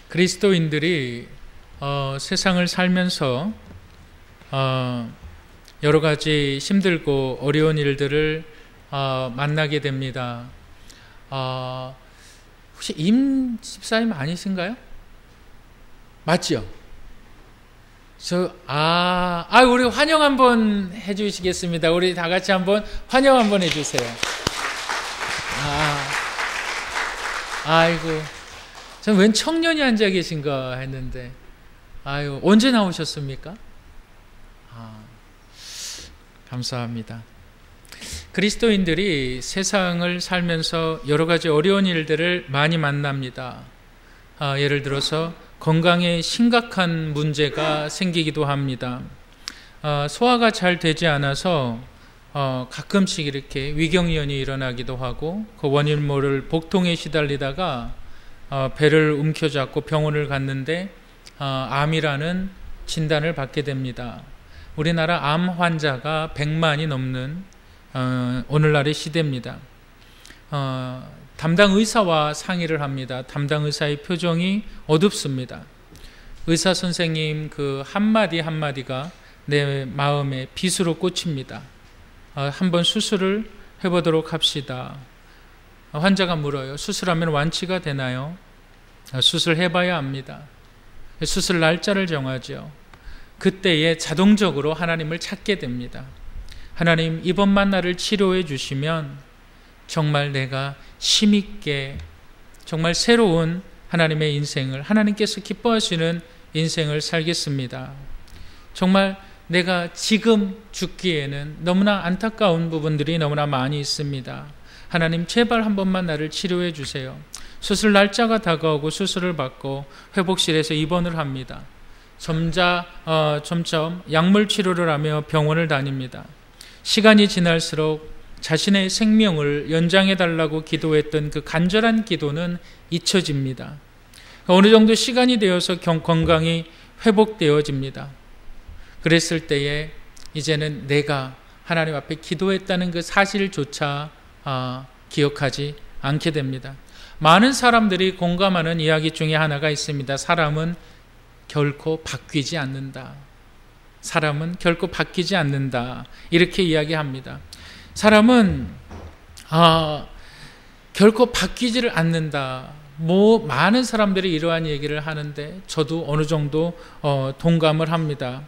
그리스도인들이 세상을 살면서 여러 가지 힘들고 어려운 일들을 만나게 됩니다. 혹시 임 집사님 아니신가요? 맞죠? 우리 환영 한번 해주시겠습니다. 우리 다 같이 한번 환영 한번 해주세요. 아이고, 전 웬 청년이 앉아 계신가 했는데, 언제 나오셨습니까? 감사합니다. 그리스도인들이 세상을 살면서 여러 가지 어려운 일들을 많이 만납니다. 예를 들어서 건강에 심각한 문제가 생기기도 합니다. 소화가 잘 되지 않아서 가끔씩 이렇게 위경련이 일어나기도 하고, 그 원인 모를 복통에 시달리다가 배를 움켜잡고 병원을 갔는데 암이라는 진단을 받게 됩니다. 우리나라 암 환자가 100만이 넘는 오늘날의 시대입니다. 담당 의사와 상의를 합니다. 담당 의사의 표정이 어둡습니다. 의사 선생님 그 한마디 한마디가 내 마음에 빗으로 꽂힙니다. 한번 수술을 해보도록 합시다. 환자가 물어요. 수술하면 완치가 되나요? 수술해봐야 합니다. 수술 날짜를 정하죠. 그때에 자동적으로 하나님을 찾게 됩니다. 하나님, 이번만 나를 치료해 주시면 정말 내가 힘있게 정말 새로운 하나님의 인생을, 하나님께서 기뻐하시는 인생을 살겠습니다. 정말 내가 지금 죽기에는 너무나 안타까운 부분들이 너무나 많이 있습니다. 하나님, 제발 한 번만 나를 치료해 주세요. 수술 날짜가 다가오고 수술을 받고 회복실에서 입원을 합니다. 점점 약물 치료를 하며 병원을 다닙니다. 시간이 지날수록 자신의 생명을 연장해 달라고 기도했던 그 간절한 기도는 잊혀집니다. 어느 정도 시간이 되어서 건강이 회복되어집니다. 그랬을 때에 이제는 내가 하나님 앞에 기도했다는 그 사실조차 기억하지 않게 됩니다. 많은 사람들이 공감하는 이야기 중에 하나가 있습니다. 사람은 결코 바뀌지 않는다. 사람은 결코 바뀌지 않는다. 이렇게 이야기합니다. 사람은 결코 바뀌지를 않는다. 많은 사람들이 이러한 얘기를 하는데 저도 어느 정도 동감을 합니다.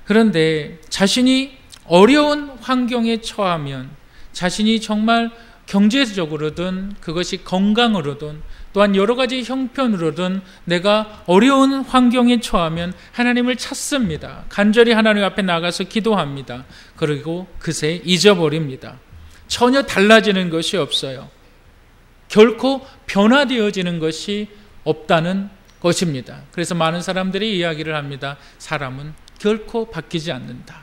그런데 자신이 어려운 환경에 처하면, 자신이 정말 경제적으로든 그것이 건강으로든 또한 여러 가지 형편으로든 내가 어려운 환경에 처하면 하나님을 찾습니다. 간절히 하나님 앞에 나가서 기도합니다. 그리고 그새 잊어버립니다. 전혀 달라지는 것이 없어요. 결코 변화되어지는 것이 없다는 것입니다. 그래서 많은 사람들이 이야기를 합니다. 사람은 결코 바뀌지 않는다.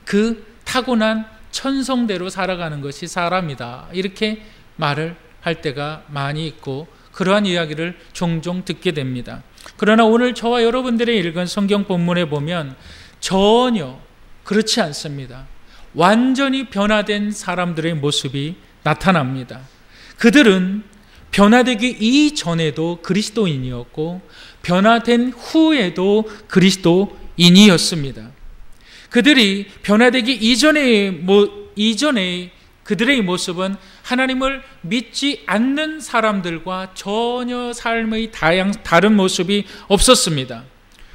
그 타고난 천성대로 살아가는 것이 사람이다. 이렇게 말을 할 때가 많이 있고 그러한 이야기를 종종 듣게 됩니다. 그러나 오늘 저와 여러분들이 읽은 성경 본문에 보면 전혀 그렇지 않습니다. 완전히 변화된 사람들의 모습이 나타납니다. 그들은 변화되기 이전에도 그리스도인이었고 변화된 후에도 그리스도인이었습니다. 그들이 변화되기 이전에 그들의 모습은 하나님을 믿지 않는 사람들과 전혀 삶의 다른 모습이 없었습니다.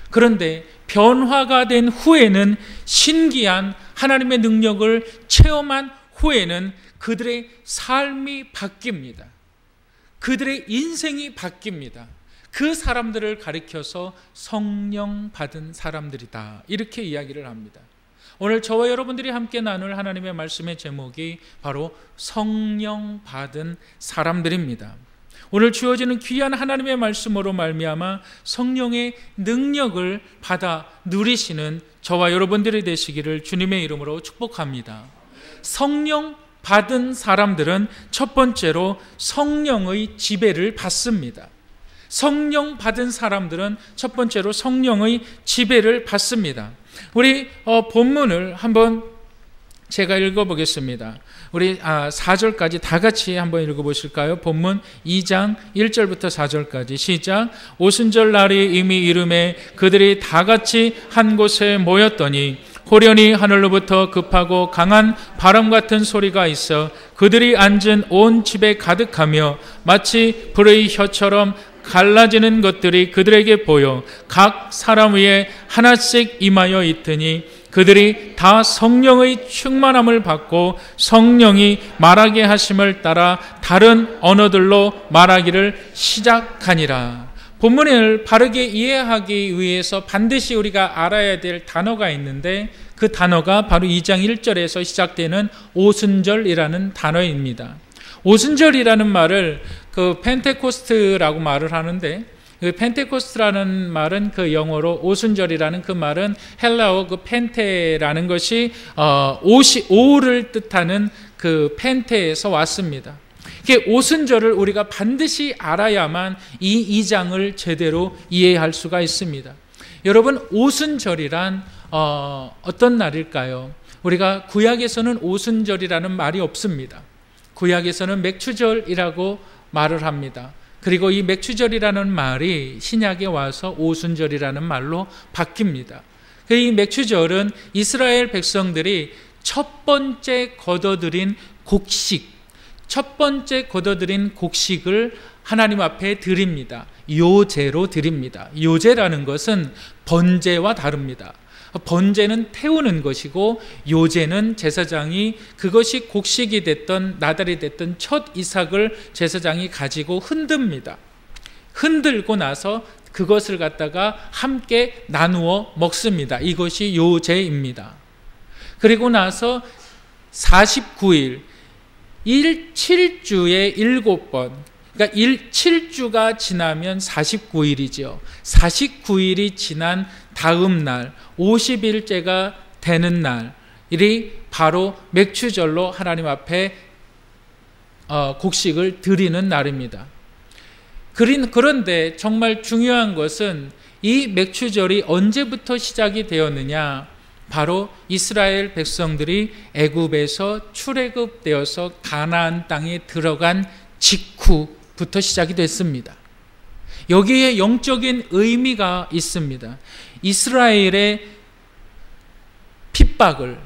그런데 변화가 된 후에는, 신기한 하나님의 능력을 체험한 후에는 그들의 삶이 바뀝니다. 그들의 인생이 바뀝니다. 그 사람들을 가리켜서 성령 받은 사람들이다. 이렇게 이야기를 합니다. 오늘 저와 여러분들이 함께 나눌 하나님의 말씀의 제목이 바로 성령 받은 사람들입니다. 오늘 주어지는 귀한 하나님의 말씀으로 말미암아 성령의 능력을 받아 누리시는 저와 여러분들이 되시기를 주님의 이름으로 축복합니다. 성령 받은 사람들은 첫 번째로 성령의 지배를 받습니다. 성령 받은 사람들은 첫 번째로 성령의 지배를 받습니다. 우리 본문을 한번 제가 읽어보겠습니다. 우리 4절까지 다 같이 한번 읽어보실까요? 본문 2장 1절부터 4절까지 시작. 오순절 날이 이미 이르매 그들이 다 같이 한 곳에 모였더니 호련히 하늘로부터 급하고 강한 바람 같은 소리가 있어 그들이 앉은 온 집에 가득하며 마치 불의 혀처럼 갈라지는 것들이 그들에게 보여 각 사람 위에 하나씩 임하여 있더니 그들이 다 성령의 충만함을 받고 성령이 말하게 하심을 따라 다른 언어들로 말하기를 시작하니라. 본문을 바르게 이해하기 위해서 반드시 우리가 알아야 될 단어가 있는데 그 단어가 바로 2장 1절에서 시작되는 오순절이라는 단어입니다. 오순절이라는 말을 그 펜테코스트라고 말을 하는데 그 펜테코스트라는 말은 그 영어로 오순절이라는 그 말은 헬라어 그 펜테라는 것이 오를 뜻하는 그 펜테에서 왔습니다. 오순절을 우리가 반드시 알아야만 이 2장을 제대로 이해할 수가 있습니다. 여러분, 오순절이란 어떤 날일까요? 우리가 구약에서는 오순절이라는 말이 없습니다. 구약에서는 맥추절이라고 말을 합니다. 그리고 이 맥추절이라는 말이 신약에 와서 오순절이라는 말로 바뀝니다. 이 맥추절은 이스라엘 백성들이 첫 번째 거둬들인 곡식을 하나님 앞에 드립니다. 요제로 드립니다. 요제라는 것은 번제와 다릅니다. 번제는 태우는 것이고 요제는 제사장이 그것이 곡식이 됐던 나달이 됐던 첫 이삭을 제사장이 가지고 흔듭니다. 흔들고 나서 그것을 갖다가 함께 나누어 먹습니다. 이것이 요제입니다. 그리고 나서 49일 7주에 7번, 그러니까 7주가 지나면 49일이죠. 49일이 지난 다음 날 50일째가 되는 날이 바로 맥추절로 하나님 앞에 곡식을 드리는 날입니다. 그런데 정말 중요한 것은 이 맥추절이 언제부터 시작이 되었느냐? 바로 이스라엘 백성들이 애굽에서 출애굽되어서 가나안 땅에 들어간 직후부터 시작이 됐습니다. 여기에 영적인 의미가 있습니다. 이스라엘의 핍박을,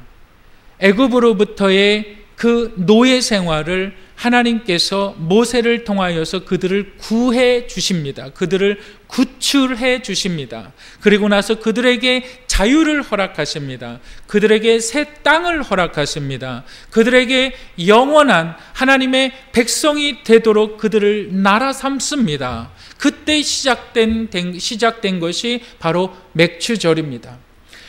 애굽으로부터의 그 노예 생활을 하나님께서 모세를 통하여서 그들을 구해 주십니다. 그들을 구출해 주십니다. 그리고 나서 그들에게 자유를 허락하십니다. 그들에게 새 땅을 허락하십니다. 그들에게 영원한 하나님의 백성이 되도록 그들을 나라 삼습니다. 그때 시작된 것이 바로 맥추절입니다.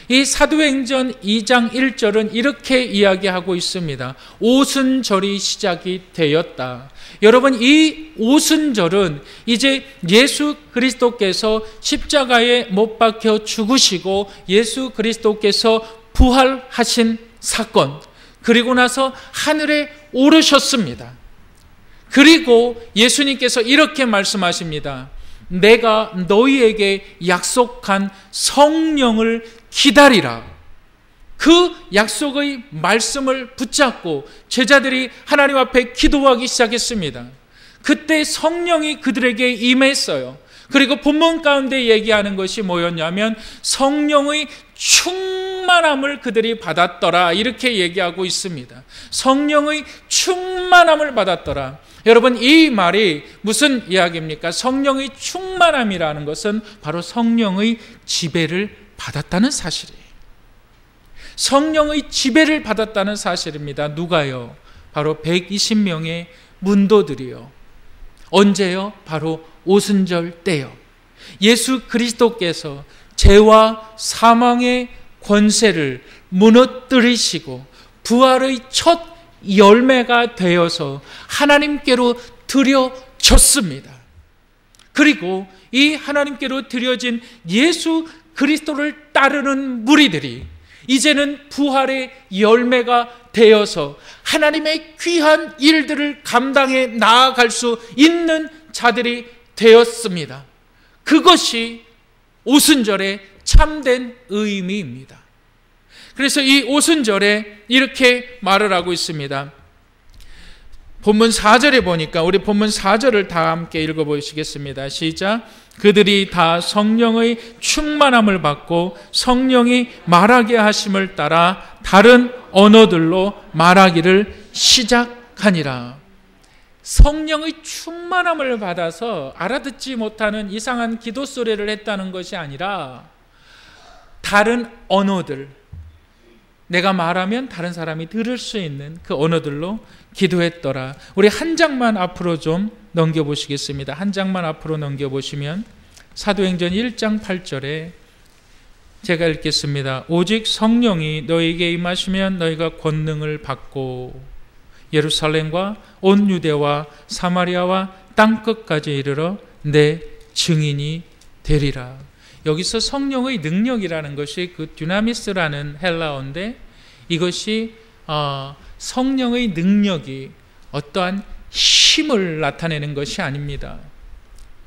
이 사도행전 2장 1절은 이렇게 이야기하고 있습니다. 오순절이 시작이 되었다. 여러분, 이 오순절은 이제 예수 그리스도께서 십자가에 못 박혀 죽으시고 예수 그리스도께서 부활하신 사건, 그리고 나서 하늘에 오르셨습니다. 그리고 예수님께서 이렇게 말씀하십니다. 내가 너희에게 약속한 성령을 기다리라. 그 약속의 말씀을 붙잡고 제자들이 하나님 앞에 기도하기 시작했습니다. 그때 성령이 그들에게 임했어요. 그리고 본문 가운데 얘기하는 것이 뭐였냐면 성령의 충만함을 그들이 받았더라, 이렇게 얘기하고 있습니다. 성령의 충만함을 받았더라. 여러분, 이 말이 무슨 이야기입니까? 성령의 충만함이라는 것은 바로 성령의 지배를 받았다는 사실이에요. 성령의 지배를 받았다는 사실입니다. 누가요? 바로 120명의 문도들이요. 언제요? 바로 오순절 때요. 예수 그리스도께서 죄와 사망의 권세를 무너뜨리시고 부활의 첫 열매가 되어서 하나님께로 드려졌습니다. 그리고 이 하나님께로 드려진 예수 그리스도를 따르는 무리들이 이제는 부활의 열매가 되어서 하나님의 귀한 일들을 감당해 나아갈 수 있는 자들이 되었습니다. 그것이 오순절의 참된 의미입니다. 그래서 이 오순절에 이렇게 말을 하고 있습니다. 본문 4절에 보니까 우리 본문 4절을 다 함께 읽어보시겠습니다. 시작. 그들이 다 성령의 충만함을 받고 성령이 말하게 하심을 따라 다른 언어들로 말하기를 시작하니라. 성령의 충만함을 받아서 알아듣지 못하는 이상한 기도 소리를 했다는 것이 아니라 다른 언어들, 내가 말하면 다른 사람이 들을 수 있는 그 언어들로 기도했더라. 우리 한 장만 앞으로 좀 넘겨보시겠습니다. 한 장만 앞으로 넘겨보시면 사도행전 1장 8절에 제가 읽겠습니다. 오직 성령이 너희에게 임하시면 너희가 권능을 받고 예루살렘과 온 유대와 사마리아와 땅끝까지 이르러 내 증인이 되리라. 여기서 성령의 능력이라는 것이 그 듀나미스라는 헬라어인데, 이것이 성령의 능력이 어떠한 힘을 나타내는 것이 아닙니다.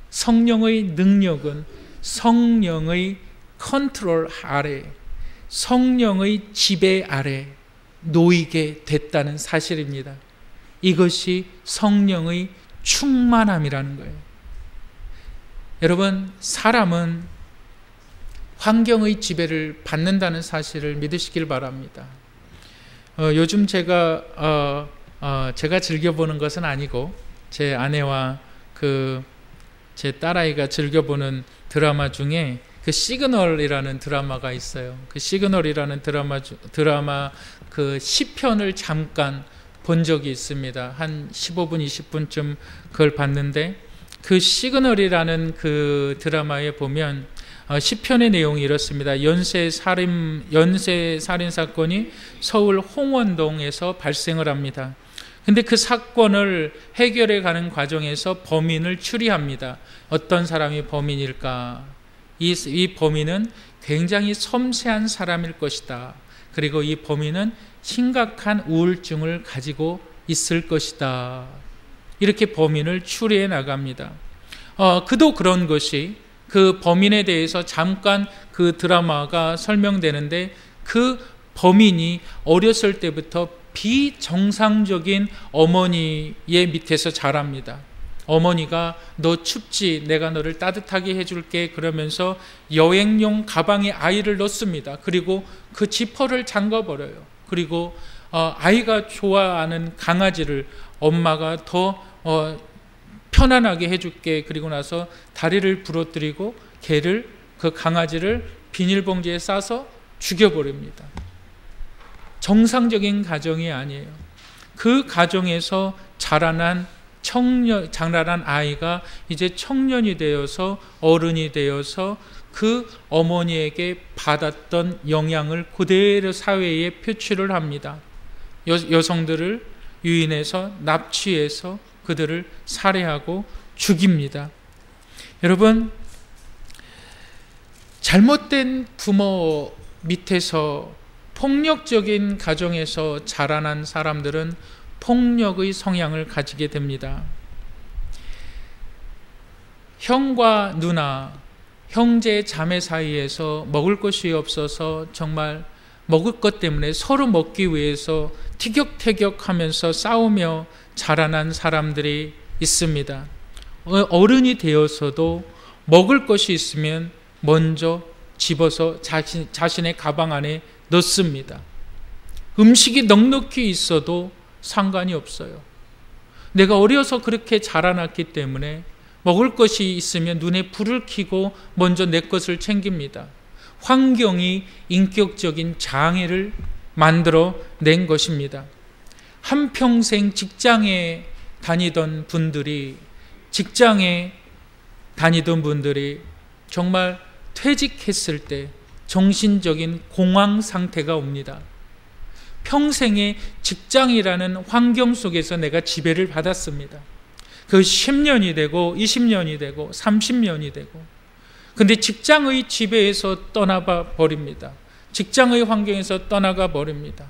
성령의 능력은 성령의 컨트롤 아래, 성령의 지배 아래 놓이게 됐다는 사실입니다. 이것이 성령의 충만함이라는 거예요. 여러분, 사람은 환경의 지배를 받는다는 사실을 믿으시길 바랍니다. 요즘 제가 즐겨보는 것은 아니고 제 아내와 제 딸아이가 즐겨보는 드라마 중에 그 시그널이라는 드라마가 있어요. 그 시그널이라는 드라마 그 시편을 잠깐 본 적이 있습니다. 한 15분, 20분쯤 그걸 봤는데, 그 시그널이라는 그 드라마에 보면 시편의 내용이 이렇습니다. 연쇄 살인 사건이 서울 홍원동에서 발생을 합니다. 근데 그 사건을 해결해 가는 과정에서 범인을 추리합니다. 어떤 사람이 범인일까? 이 범인은 굉장히 섬세한 사람일 것이다. 그리고 이 범인은 심각한 우울증을 가지고 있을 것이다. 이렇게 범인을 추리해 나갑니다. 그도 그런 것이, 그 범인에 대해서 잠깐 그 드라마가 설명되는데, 그 범인이 어렸을 때부터 비정상적인 어머니의 밑에서 자랍니다. 어머니가 너 춥지? 내가 너를 따뜻하게 해줄게. 그러면서 여행용 가방에 아이를 넣습니다. 그리고 그 지퍼를 잠가버려요. 그리고 아이가 좋아하는 강아지를 엄마가 더 편안하게 해줄게. 그리고 나서 다리를 부러뜨리고 그 강아지를 비닐봉지에 싸서 죽여버립니다. 정상적인 가정이 아니에요. 그 가정에서 자라난 아이가 이제 청년이 되어서 어른이 되어서 그 어머니에게 받았던 영향을 그대로 사회에 표출을 합니다. 여성들을 유인해서 납치해서 그들을 살해하고 죽입니다. 여러분, 잘못된 부모 밑에서 폭력적인 가정에서 자라난 사람들은 폭력의 성향을 가지게 됩니다. 형과 누나, 형제 자매 사이에서 먹을 것이 없어서 정말 먹을 것 때문에 서로 먹기 위해서 티격태격하면서 싸우며 자라난 사람들이 있습니다. 어른이 되어서도 먹을 것이 있으면 먼저 집어서 자신의 가방 안에 넣습니다. 음식이 넉넉히 있어도 상관이 없어요. 내가 어려서 그렇게 자라났기 때문에 먹을 것이 있으면 눈에 불을 켜고 먼저 내 것을 챙깁니다. 환경이 인격적인 장애를 만들어 낸 것입니다. 한평생 직장에 다니던 분들이 정말 퇴직했을 때 정신적인 공황 상태가 옵니다. 평생의 직장이라는 환경 속에서 내가 지배를 받았습니다. 그 10년이 되고 20년이 되고 30년이 되고, 근데 직장의 지배에서 떠나가 버립니다. 직장의 환경에서 떠나가 버립니다.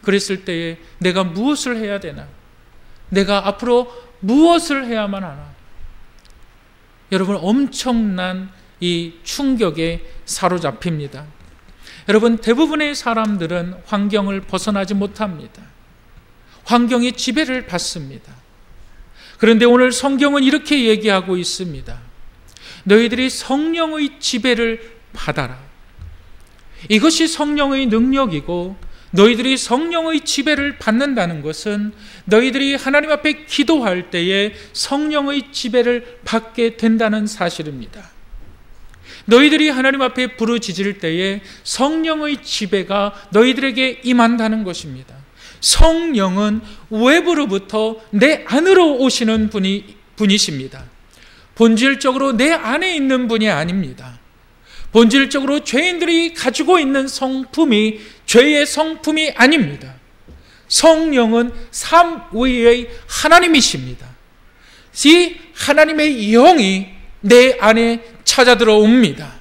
그랬을 때에 내가 무엇을 해야 되나? 내가 앞으로 무엇을 해야만 하나? 여러분, 엄청난 이 충격에 사로잡힙니다. 여러분, 대부분의 사람들은 환경을 벗어나지 못합니다. 환경이 지배를 받습니다. 그런데 오늘 성경은 이렇게 얘기하고 있습니다. 너희들이 성령의 지배를 받아라. 이것이 성령의 능력이고, 너희들이 성령의 지배를 받는다는 것은 너희들이 하나님 앞에 기도할 때에 성령의 지배를 받게 된다는 사실입니다. 너희들이 하나님 앞에 부르짖을 때에 성령의 지배가 너희들에게 임한다는 것입니다. 성령은 외부로부터 내 안으로 오시는 분이십니다. 본질적으로 내 안에 있는 분이 아닙니다. 본질적으로 죄인들이 가지고 있는 성품이 죄의 성품이 아닙니다. 성령은 삼위의 하나님이십니다. 이 하나님의 영이 내 안에 찾아 들어옵니다.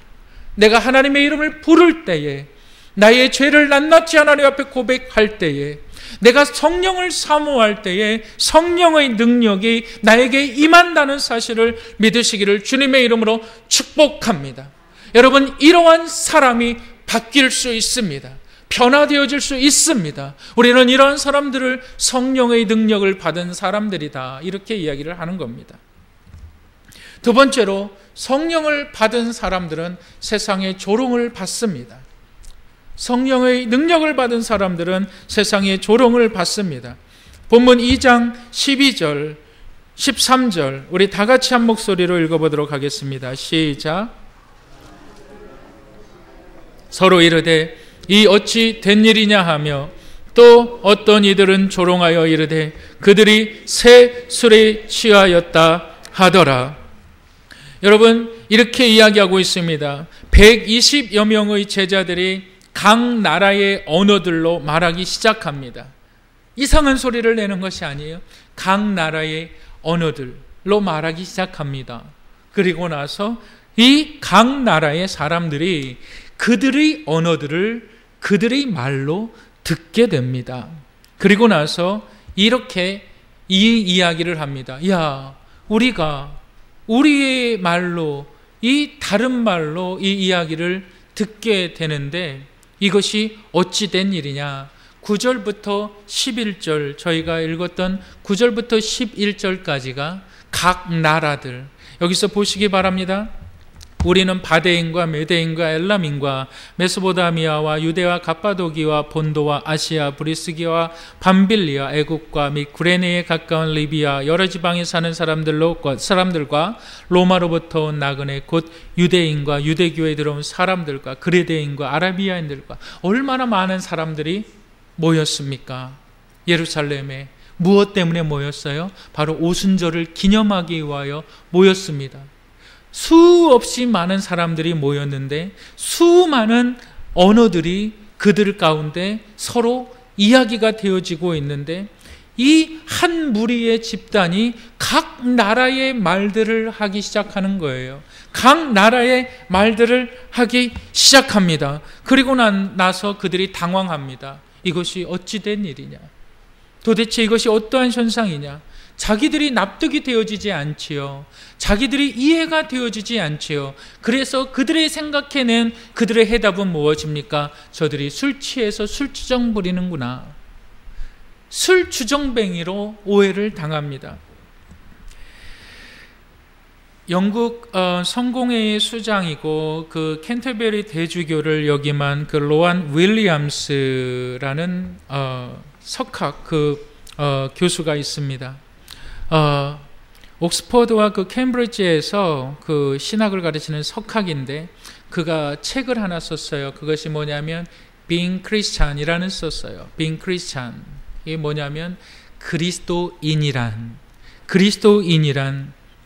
내가 하나님의 이름을 부를 때에, 나의 죄를 낱낱이 하나님 앞에 고백할 때에, 내가 성령을 사모할 때에 성령의 능력이 나에게 임한다는 사실을 믿으시기를 주님의 이름으로 축복합니다. 여러분, 이러한 사람이 바뀔 수 있습니다. 변화되어질 수 있습니다. 우리는 이러한 사람들을 성령의 능력을 받은 사람들이다, 이렇게 이야기를 하는 겁니다. 두 번째로, 성령을 받은 사람들은 세상의 조롱을 받습니다. 성령의 능력을 받은 사람들은 세상의 조롱을 받습니다. 본문 2장 12절, 13절 우리 다 같이 한 목소리로 읽어보도록 하겠습니다. 시작. 서로 이르되 이 어찌 된 일이냐 하며, 또 어떤 이들은 조롱하여 이르되 그들이 새 술에 취하였다 하더라. 여러분, 이렇게 이야기하고 있습니다. 120여 명의 제자들이 각 나라의 언어들로 말하기 시작합니다. 이상한 소리를 내는 것이 아니에요. 각 나라의 언어들로 말하기 시작합니다. 그리고 나서 이 각 나라의 사람들이 그들의 언어들을 그들의 말로 듣게 됩니다. 그리고 나서 이렇게 이 이야기를 합니다. 야, 우리가 우리의 말로, 이 다른 말로 이 이야기를 듣게 되는데 이것이 어찌 된 일이냐. 9절부터 11절, 저희가 읽었던 9절부터 11절까지가 각 나라들, 여기서 보시기 바랍니다. 우리는 바데인과 메데인과 엘람인과 메소포타미아와 유대와 갑바도기와 본도와 아시아, 브리스기와 밤빌리아, 애국과 및 구레네에 가까운 리비아 여러 지방에 사는 사람들과 로마로부터 온 나그네 곧 유대인과 유대교에 들어온 사람들과 그레데인과 아라비아인들과 얼마나 많은 사람들이 모였습니까? 예루살렘에 무엇 때문에 모였어요? 바로 오순절을 기념하기 위하여 모였습니다. 수없이 많은 사람들이 모였는데 수많은 언어들이 그들 가운데 서로 이야기가 되어지고 있는데, 이 한 무리의 집단이 각 나라의 말들을 하기 시작하는 거예요. 각 나라의 말들을 하기 시작합니다. 그리고 나서 그들이 당황합니다. 이것이 어찌 된 일이냐? 도대체 이것이 어떠한 현상이냐? 자기들이 납득이 되어지지 않지요. 자기들이 이해가 되어지지 않지요. 그래서 그들의 생각해낸 그들의 해답은 무엇입니까? 저들이 술 취해서 술주정 부리는구나. 술주정뱅이로 오해를 당합니다. 영국 성공회의 수장이고 그 캔터베리 대주교를 역임한 그 로안 윌리엄스라는 석학 교수가 있습니다. 옥스퍼드와 그 캠브리지에서 그 신학을 가르치는 석학인데, 그가 책을 하나 썼어요. 그것이 뭐냐면 Being Christian이라는 썼어요. Being Christian. 이게 뭐냐면 그리스도인이란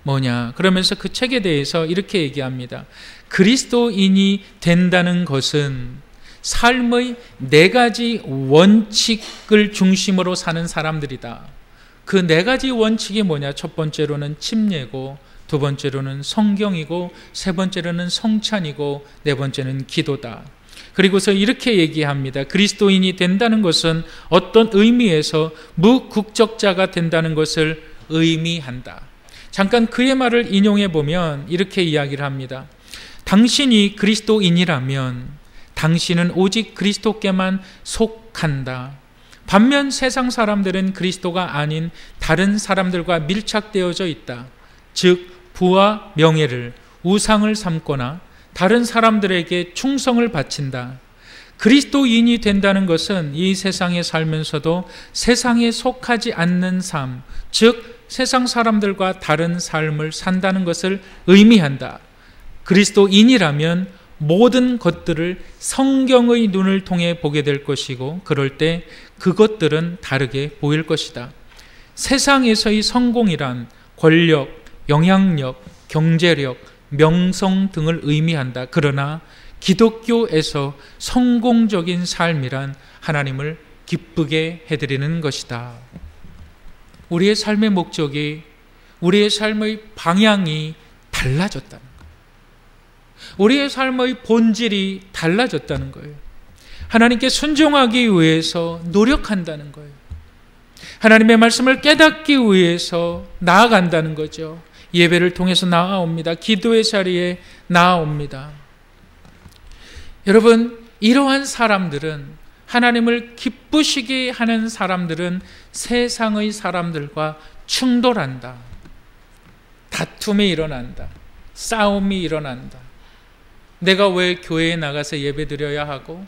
뭐냐. 그러면서 그 책에 대해서 이렇게 얘기합니다. 그리스도인이 된다는 것은 삶의 4가지 원칙을 중심으로 사는 사람들이다. 그 4가지 원칙이 뭐냐? 첫 번째로는 침례고, 두 번째로는 성경이고, 세 번째로는 성찬이고, 네 번째는 기도다. 그리고서 이렇게 얘기합니다. 그리스도인이 된다는 것은 어떤 의미에서 무국적자가 된다는 것을 의미한다. 잠깐 그의 말을 인용해 보면 이렇게 이야기를 합니다. 당신이 그리스도인이라면 당신은 오직 그리스도께만 속한다. 반면 세상 사람들은 그리스도가 아닌 다른 사람들과 밀착되어져 있다. 즉 부와 명예를, 우상을 삼거나 다른 사람들에게 충성을 바친다. 그리스도인이 된다는 것은 이 세상에 살면서도 세상에 속하지 않는 삶, 즉 세상 사람들과 다른 삶을 산다는 것을 의미한다. 그리스도인이라면 모든 것들을 성경의 눈을 통해 보게 될 것이고, 그럴 때 그것들은 다르게 보일 것이다. 세상에서의 성공이란 권력, 영향력, 경제력, 명성 등을 의미한다. 그러나 기독교에서 성공적인 삶이란 하나님을 기쁘게 해드리는 것이다. 우리의 삶의 목적이, 우리의 삶의 방향이 달라졌다는 거예요. 우리의 삶의 본질이 달라졌다는 거예요. 하나님께 순종하기 위해서 노력한다는 거예요. 하나님의 말씀을 깨닫기 위해서 나아간다는 거죠. 예배를 통해서 나아옵니다. 기도의 자리에 나아옵니다. 여러분, 이러한 사람들은, 하나님을 기쁘시게 하는 사람들은 세상의 사람들과 충돌한다. 다툼이 일어난다. 싸움이 일어난다. 내가 왜 교회에 나가서 예배 드려야 하고,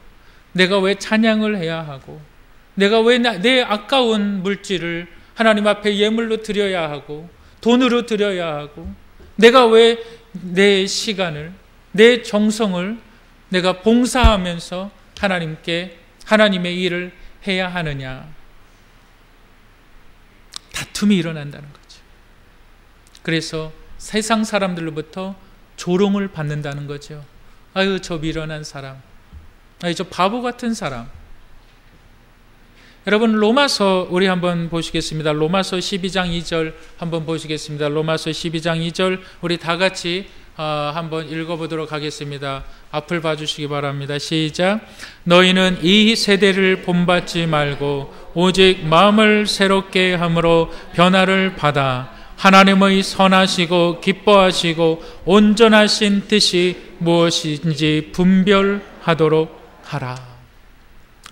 내가 왜 찬양을 해야 하고, 내가 왜 내 아까운 물질을 하나님 앞에 예물로 드려야 하고, 돈으로 드려야 하고, 내가 왜 내 시간을, 내 정성을 내가 봉사하면서 하나님의 일을 해야 하느냐. 다툼이 일어난다는 거죠. 그래서 세상 사람들로부터 조롱을 받는다는 거죠. 아유, 저 미련한 사람, 아유, 저 바보 같은 사람. 여러분, 로마서 우리 한번 보시겠습니다. 로마서 12장 2절 한번 보시겠습니다. 로마서 12장 2절 우리 다 같이 한번 읽어보도록 하겠습니다. 앞을 봐주시기 바랍니다. 시작. 너희는 이 세대를 본받지 말고 오직 마음을 새롭게 함으로 변화를 받아 하나님의 선하시고 기뻐하시고 온전하신 뜻이 무엇인지 분별하도록 하라.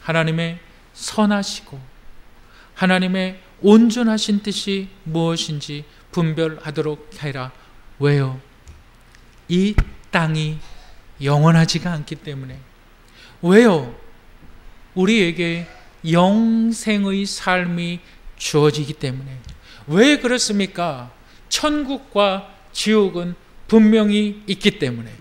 하나님의 선하시고 하나님의 온전하신 뜻이 무엇인지 분별하도록 하라. 왜요? 이 땅이 영원하지가 않기 때문에. 왜요? 우리에게 영생의 삶이 주어지기 때문에. 왜 그렇습니까? 천국과 지옥은 분명히 있기 때문에.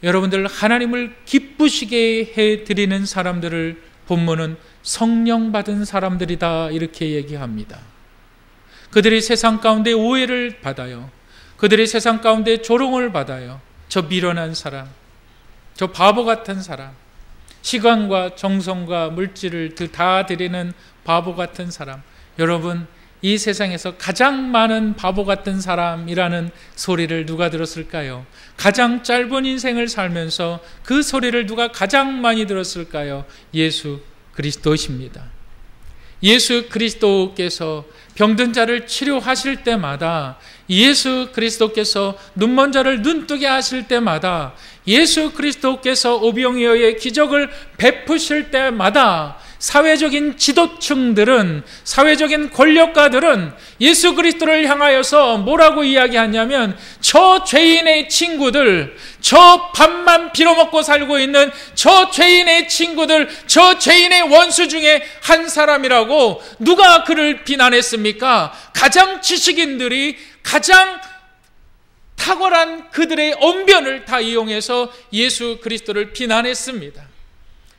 여러분들, 하나님을 기쁘시게 해드리는 사람들을 본문은 성령 받은 사람들이다 이렇게 얘기합니다. 그들이 세상 가운데 오해를 받아요. 그들이 세상 가운데 조롱을 받아요. 저 미련한 사람, 저 바보 같은 사람, 시간과 정성과 물질을 다 드리는 바보 같은 사람. 여러분, 이 세상에서 가장 많은 바보 같은 사람이라는 소리를 누가 들었을까요? 가장 짧은 인생을 살면서 그 소리를 누가 가장 많이 들었을까요? 예수 그리스도십니다. 예수 그리스도께서 병든 자를 치료하실 때마다, 예수 그리스도께서 눈먼 자를 눈뜨게 하실 때마다, 예수 그리스도께서 오병이어의 기적을 베푸실 때마다 사회적인 지도층들은, 사회적인 권력가들은 예수 그리스도를 향하여서 뭐라고 이야기하냐면, 저 죄인의 친구들, 저 밥만 빌어먹고 살고 있는 저 죄인의 친구들, 저 죄인의 원수 중에 한 사람이라고. 누가 그를 비난했습니까? 가장 지식인들이 가장 탁월한 그들의 언변을 다 이용해서 예수 그리스도를 비난했습니다.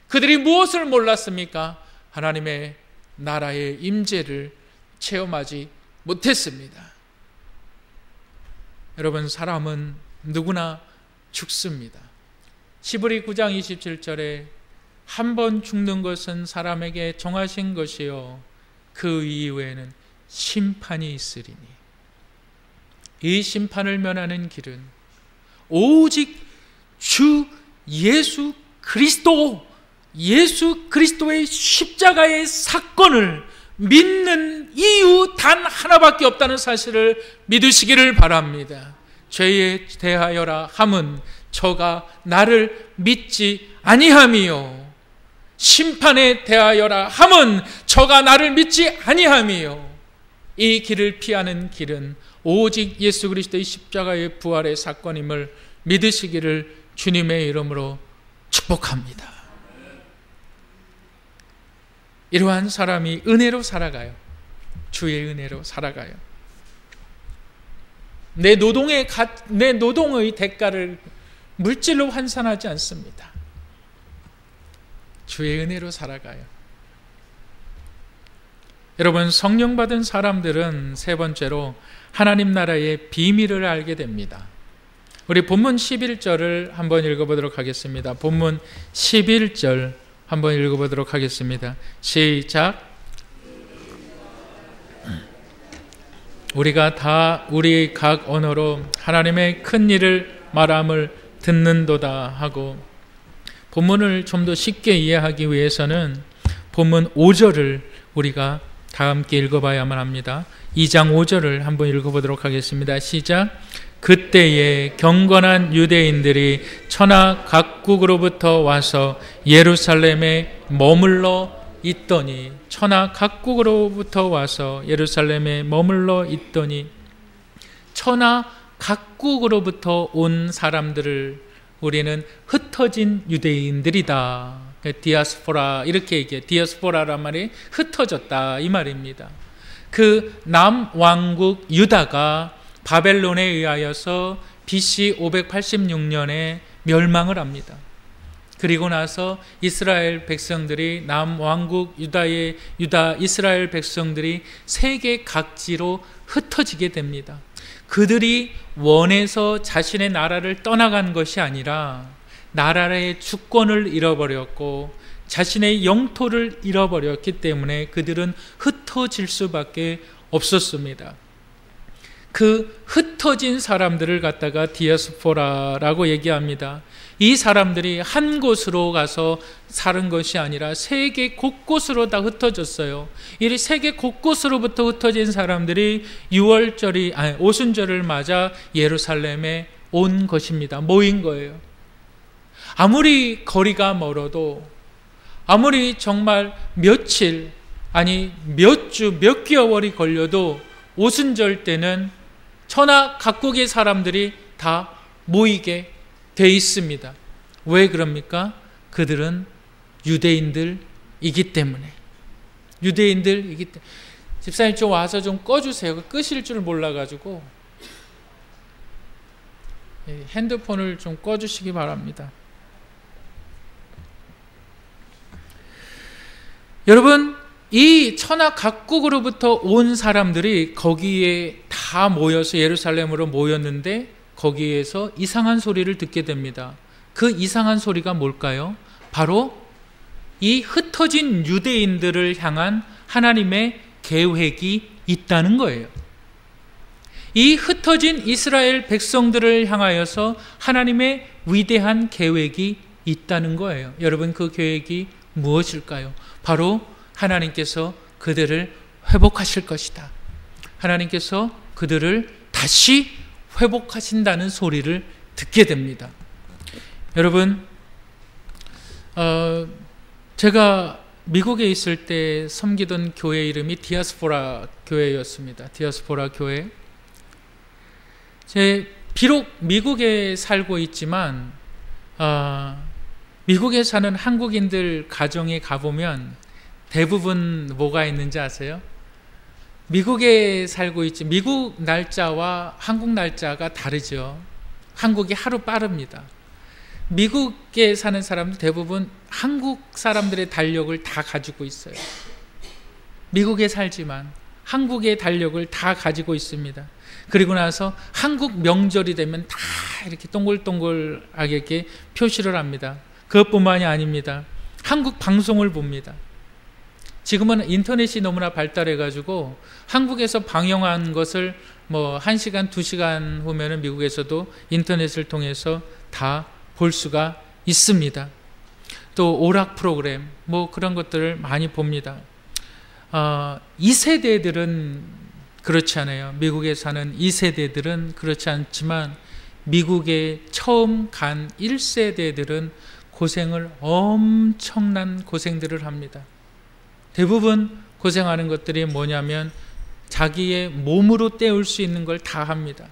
그들이 무엇을 몰랐습니까? 하나님의 나라의 임재를 체험하지 못했습니다. 여러분, 사람은 누구나 죽습니다. 시브리 9장 27절에 한 번 죽는 것은 사람에게 정하신 것이요 그 이후에는 심판이 있으리니, 이 심판을 면하는 길은 오직 주 예수 그리스도, 예수 그리스도의 십자가의 사건을 믿는 이유 단 하나밖에 없다는 사실을 믿으시기를 바랍니다. 죄에 대하여라 함은 저가 나를 믿지 아니함이요 심판에 대하여라 함은 저가 나를 믿지 아니함이요. 이 길을 피하는 길은 오직 예수 그리스도의 십자가의 부활의 사건임을 믿으시기를 주님의 이름으로 축복합니다. 이러한 사람이 은혜로 살아가요. 주의 은혜로 살아가요. 내 노동의 대가를 물질로 환산하지 않습니다. 주의 은혜로 살아가요. 여러분, 성령 받은 사람들은 세 번째로 하나님 나라의 비밀을 알게 됩니다. 우리 본문 11절을 한번 읽어보도록 하겠습니다. 본문 11절 한번 읽어보도록 하겠습니다. 시작. 우리가 다 우리 각 언어로 하나님의 큰 일을 말함을 듣는도다 하고, 본문을 좀 더 쉽게 이해하기 위해서는 본문 5절을 우리가 다 함께 읽어봐야만 합니다. 2장 5절을 한번 읽어보도록 하겠습니다. 시작. 그때에 경건한 유대인들이 천하 각국으로부터 와서 예루살렘에 머물러 있더니, 천하 각국으로부터 와서 예루살렘에 머물러 있더니, 천하 각국으로부터 온 사람들을 우리는 흩어진 유대인들이다. 디아스포라, 이렇게 얘기해요. 디아스포라란 말이 흩어졌다, 이 말입니다. 그 남왕국 유다가 바벨론에 의하여서 BC 586년에 멸망을 합니다. 그리고 나서 이스라엘 백성들이, 남왕국 유다 이스라엘 백성들이 세계 각지로 흩어지게 됩니다. 그들이 원해서 자신의 나라를 떠나간 것이 아니라 나라의 주권을 잃어버렸고 자신의 영토를 잃어버렸기 때문에 그들은 흩어질 수밖에 없었습니다. 그 흩어진 사람들을 갖다가 디아스포라라고 얘기합니다. 이 사람들이 한 곳으로 가서 사는 것이 아니라 세계 곳곳으로 다 흩어졌어요. 이 세계 곳곳으로부터 흩어진 사람들이 오순절을 맞아 예루살렘에 온 것입니다. 모인 거예요. 아무리 거리가 멀어도, 아무리 정말 며칠, 아니 몇 주, 몇 개월이 걸려도 오순절 때는 천하 각국의 사람들이 다 모이게 돼 있습니다. 왜 그럽니까? 그들은 유대인들이기 때문에. 유대인들이기 때문에. 집사님 좀 와서 좀 꺼주세요. 끄실 줄 몰라가지고. 핸드폰을 좀 꺼주시기 바랍니다. 여러분, 이 천하 각국으로부터 온 사람들이 거기에 다 모여서 예루살렘으로 모였는데 거기에서 이상한 소리를 듣게 됩니다. 그 이상한 소리가 뭘까요? 바로 이 흩어진 유대인들을 향한 하나님의 계획이 있다는 거예요. 이 흩어진 이스라엘 백성들을 향하여서 하나님의 위대한 계획이 있다는 거예요. 여러분, 그 계획이 무엇일까요? 바로 하나님께서 그들을 회복하실 것이다. 하나님께서 그들을 다시 회복하신다는 소리를 듣게 됩니다. 여러분, 제가 미국에 있을 때 섬기던 교회 이름이 디아스포라 교회였습니다. 디아스포라 교회. 비록 미국에 살고 있지만 미국에 사는 한국인들 가정에 가보면 대부분 뭐가 있는지 아세요? 미국에 살고 있지, 미국 날짜와 한국 날짜가 다르죠. 한국이 하루 빠릅니다. 미국에 사는 사람들 대부분 한국 사람들의 달력을 다 가지고 있어요. 미국에 살지만 한국의 달력을 다 가지고 있습니다. 그리고 나서 한국 명절이 되면 다 이렇게 동글동글하게 이렇게 표시를 합니다. 그것뿐만이 아닙니다. 한국 방송을 봅니다. 지금은 인터넷이 너무나 발달해가지고 한국에서 방영한 것을 뭐 1시간, 2시간 후면은 미국에서도 인터넷을 통해서 다 볼 수가 있습니다. 또 오락 프로그램 뭐 그런 것들을 많이 봅니다. 이 세대들은 그렇지 않아요. 미국에 사는 2세대들은 그렇지 않지만 미국에 처음 간 1세대들은 엄청난 고생들을 합니다. 대부분 고생하는 것들이 뭐냐면 자기의 몸으로 때울 수 있는 걸 다 합니다.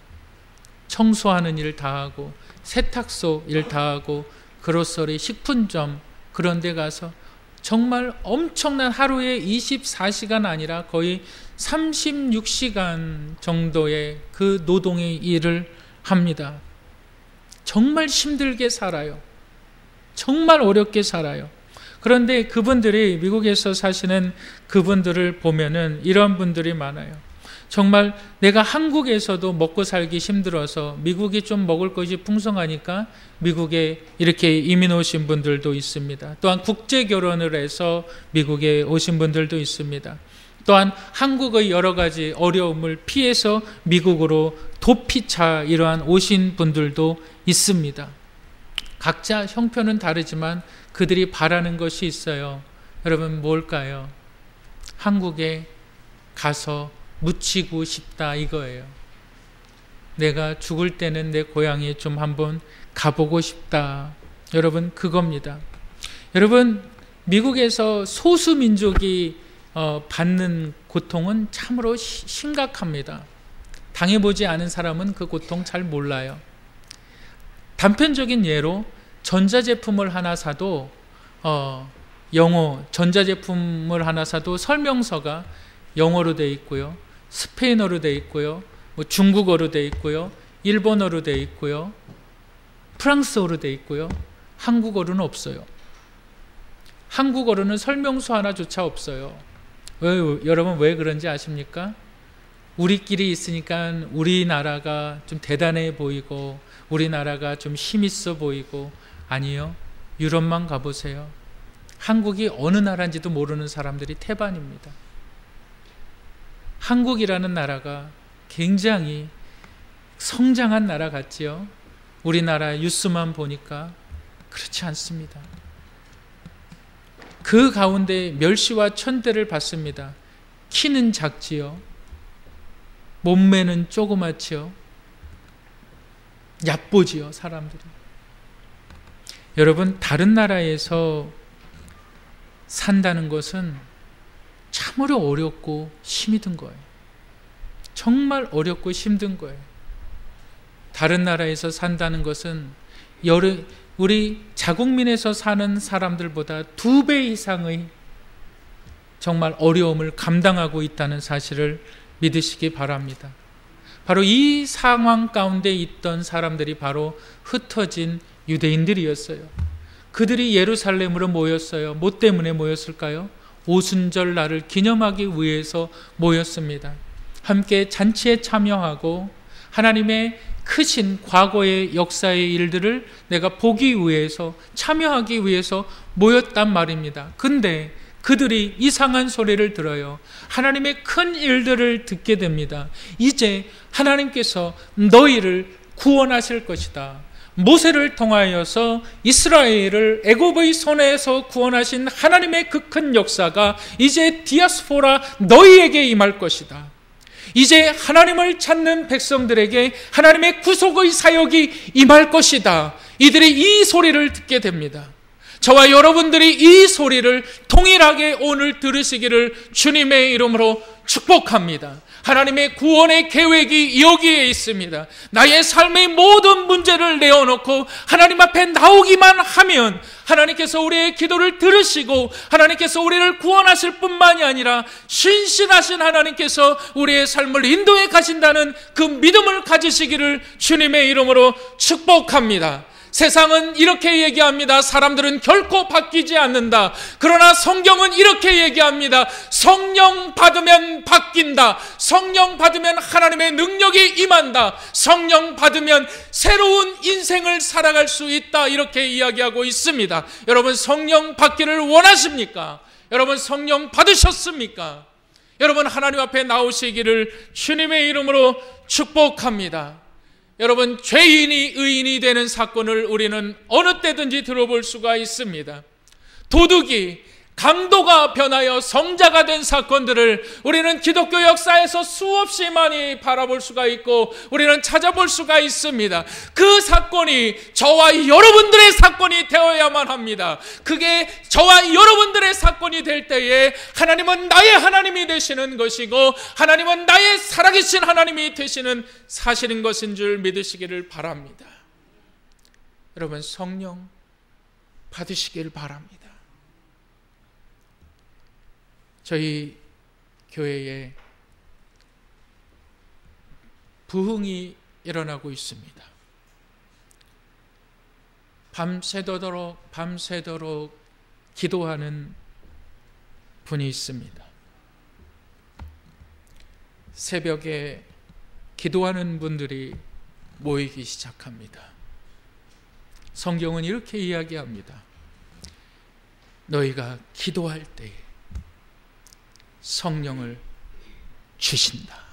청소하는 일 다 하고, 세탁소 일 다 하고, 그로서리 식품점 그런 데 가서 정말 엄청난 하루에 24시간 아니라 거의 36시간 정도의 그 노동의 일을 합니다. 정말 힘들게 살아요. 정말 어렵게 살아요. 그런데 그분들이 미국에서 사시는 그분들을 보면은 이런 분들이 많아요. 정말 내가 한국에서도 먹고 살기 힘들어서 미국이 좀 먹을 것이 풍성하니까 미국에 이렇게 이민 오신 분들도 있습니다. 또한 국제 결혼을 해서 미국에 오신 분들도 있습니다. 또한 한국의 여러 가지 어려움을 피해서 미국으로 도피차 이러한 오신 분들도 있습니다. 각자 형편은 다르지만 그들이 바라는 것이 있어요. 여러분 뭘까요? 한국에 가서 묻히고 싶다 이거예요. 내가 죽을 때는 내 고향에 좀 한번 가보고 싶다. 여러분 그겁니다. 여러분 미국에서 소수민족이 받는 고통은 참으로 심각합니다. 당해보지 않은 사람은 그 고통 잘 몰라요. 단편적인 예로 전자제품을 하나 사도 전자제품을 하나 사도 설명서가 영어로 되어 있고요, 스페인어로 되어 있고요, 중국어로 되어 있고요, 일본어로 되어 있고요, 프랑스어로 되어 있고요, 한국어로는 없어요. 한국어로는 설명서 하나조차 없어요. 여러분 왜 그런지 아십니까? 우리끼리 있으니까 우리나라가 좀 대단해 보이고 우리나라가 좀 힘있어 보이고, 아니요, 유럽만 가보세요. 한국이 어느 나라인지도 모르는 사람들이 태반입니다. 한국이라는 나라가 굉장히 성장한 나라 같지요? 우리나라 뉴스만 보니까 그렇지 않습니다. 그 가운데 멸시와 천대를 받습니다. 키는 작지요, 몸매는 조그맣지요, 얕보지요 사람들이. 여러분 다른 나라에서 산다는 것은 참으로 어렵고 힘이 든 거예요. 정말 어렵고 힘든 거예요. 다른 나라에서 산다는 것은 우리 자국민에서 사는 사람들보다 2배 이상의 정말 어려움을 감당하고 있다는 사실을 믿으시기 바랍니다. 바로 이 상황 가운데 있던 사람들이 바로 흩어진 유대인들이었어요. 그들이 예루살렘으로 모였어요. 뭐 때문에 모였을까요? 오순절 날을 기념하기 위해서 모였습니다. 함께 잔치에 참여하고 하나님의 크신 과거의 역사의 일들을 내가 보기 위해서, 참여하기 위해서 모였단 말입니다. 근데 그들이 이상한 소리를 들어요. 하나님의 큰 일들을 듣게 됩니다. 이제 하나님께서 너희를 구원하실 것이다. 모세를 통하여서 이스라엘을 애굽의 손에서 구원하신 하나님의 그 큰 역사가 이제 디아스포라 너희에게 임할 것이다. 이제 하나님을 찾는 백성들에게 하나님의 구속의 사역이 임할 것이다. 이들이 이 소리를 듣게 됩니다. 저와 여러분들이 이 소리를 동일하게 오늘 들으시기를 주님의 이름으로 축복합니다. 하나님의 구원의 계획이 여기에 있습니다. 나의 삶의 모든 문제를 내어놓고 하나님 앞에 나오기만 하면 하나님께서 우리의 기도를 들으시고 하나님께서 우리를 구원하실 뿐만이 아니라 신실하신 하나님께서 우리의 삶을 인도해 가신다는 그 믿음을 가지시기를 주님의 이름으로 축복합니다. 세상은 이렇게 얘기합니다. 사람들은 결코 바뀌지 않는다. 그러나 성경은 이렇게 얘기합니다. 성령 받으면 바뀐다. 성령 받으면 하나님의 능력이 임한다. 성령 받으면 새로운 인생을 살아갈 수 있다. 이렇게 이야기하고 있습니다. 여러분 성령 받기를 원하십니까? 여러분 성령 받으셨습니까? 여러분 하나님 앞에 나오시기를 주님의 이름으로 축복합니다. 여러분 죄인이 의인이 되는 사건을 우리는 어느 때든지 들어볼 수가 있습니다. 도둑이 강도가 변하여 성자가 된 사건들을 우리는 기독교 역사에서 수없이 많이 바라볼 수가 있고 우리는 찾아볼 수가 있습니다. 그 사건이 저와 여러분들의 사건이 되어야만 합니다. 그게 저와 여러분들의 사건이 될 때에 하나님은 나의 하나님이 되시는 것이고 하나님은 나의 살아계신 하나님이 되시는 사실인 것인 줄 믿으시기를 바랍니다. 여러분, 성령 받으시길 바랍니다. 저희 교회에 부흥이 일어나고 있습니다. 밤새도록 기도하는 분이 있습니다. 새벽에 기도하는 분들이 모이기 시작합니다. 성경은 이렇게 이야기합니다. 너희가 기도할 때에 성령을 주신다.